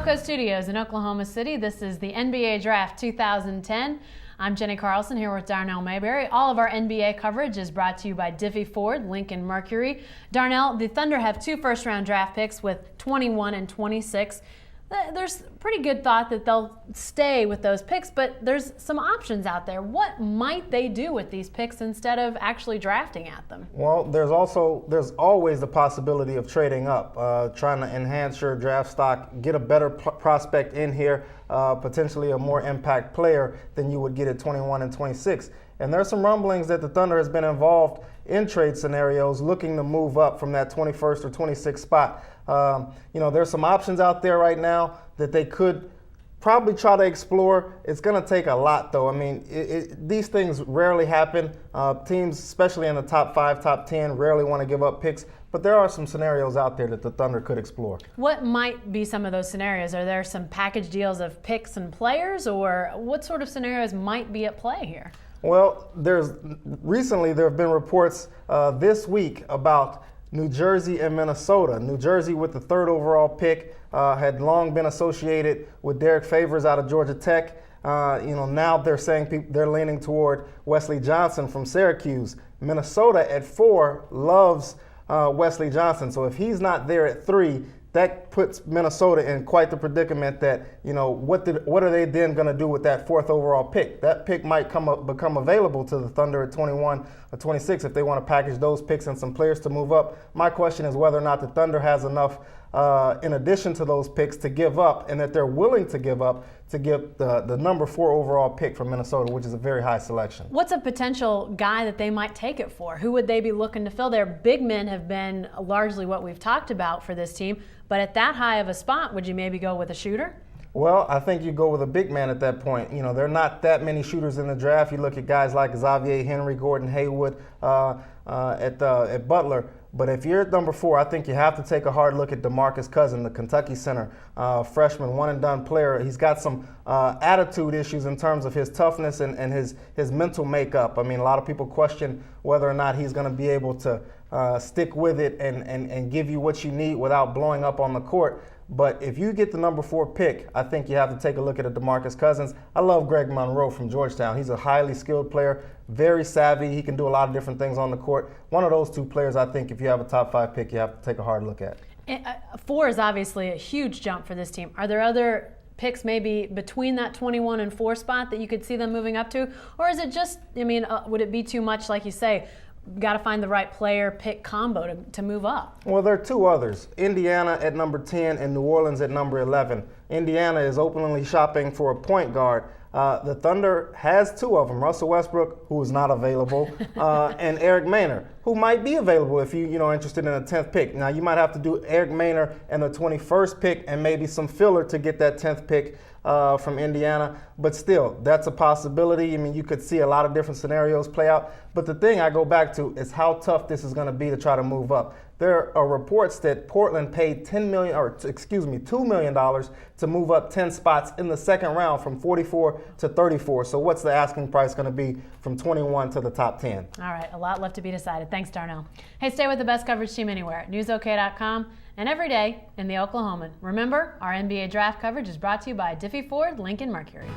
Bronco Studios in Oklahoma City. This is the NBA Draft 2010. I'm Jenni Carlson here with Darnell Mayberry. All of our NBA coverage is brought to you by Diffie Ford, Lincoln Mercury. Darnell, the Thunder have 2 first-round draft picks with 21 and 26. There's pretty good thought that they'll stay with those picks, but there's some options out there. What might they do with these picks instead of actually drafting at them? Well, there's always the possibility of trading up, trying to enhance your draft stock, get a better prospect in here, potentially a more impact player than you would get at 21 and 26. And there's some rumblings that the Thunder has been involved in trade scenarios, looking to move up from that 21st or 26th spot. There's some options out there right now that they could probably try to explore. It's going to take a lot, though. I mean, these things rarely happen. Teams, especially in the top 5, top 10, rarely want to give up picks. But there are some scenarios out there that the Thunder could explore. What might be some of those scenarios? Are there some package deals of picks and players, or what sort of scenarios might be at play here? Well, recently there have been reports this week about New Jersey and Minnesota. New Jersey with the 3rd overall pick had long been associated with Derek Favors out of Georgia Tech. Now they're saying they're leaning toward Wesley Johnson from Syracuse. Minnesota at 4 loves Wesley Johnson. So if he's not there at 3, that puts Minnesota in quite the predicament that, what are they then going to do with that 4th overall pick? That pick might become available to the Thunder at 21 or 26 if they want to package those picks and some players to move up. My question is whether or not the Thunder has enough in addition to those picks to give up, and that they're willing to give up to get the number 4 overall pick from Minnesota, which is a very high selection. What's a potential guy that they might take it for? Who would they be looking to fill? Their big men have been largely what we've talked about for this team, but at that high of a spot, would you maybe go with a shooter? Well, I think you go with a big man at that point. There are not that many shooters in the draft. You look at guys like Xavier Henry, Gordon Hayward at Butler. But if you're at number 4, I think you have to take a hard look at DeMarcus Cousins, the Kentucky center, freshman, one-and-done player. He's got some attitude issues in terms of his toughness and his mental makeup. I mean, a lot of people question whether or not he's going to be able to stick with it and give you what you need without blowing up on the court. But if you get the number 4 pick, I think you have to take a look at a DeMarcus Cousins. I love Greg Monroe from Georgetown. He's a highly skilled player, very savvy. He can do a lot of different things on the court. One of those 2 players, I think, if you have a top 5 pick, you have to take a hard look at. 4 is obviously a huge jump for this team. Are there other picks maybe between that 21 and 4 spot that you could see them moving up to? Or is it just, would it be too much, like you say, got to find the right player pick combo to move up? Well, there are 2 others, Indiana at number 10 and New Orleans at number 11. Indiana is openly shopping for a point guard. The Thunder has 2 of them, Russell Westbrook, who is not available, and Eric Maynor, who might be available if you're interested in a 10th pick. Now, you might have to do Eric Maynor and the 21st pick and maybe some filler to get that 10th pick from Indiana. But still, that's a possibility. I mean, you could see a lot of different scenarios play out. But the thing I go back to is how tough this is going to be to try to move up. There are reports that Portland paid $2 million to move up 10 spots in the 2nd round from 44 to 34. So what's the asking price going to be from 21 to the top 10? All right, a lot left to be decided. Thanks, Darnell. Hey, stay with the best coverage team anywhere at newsok.com and every day in the Oklahoman. Remember, our NBA draft coverage is brought to you by Diffie Ford, Lincoln Mercury.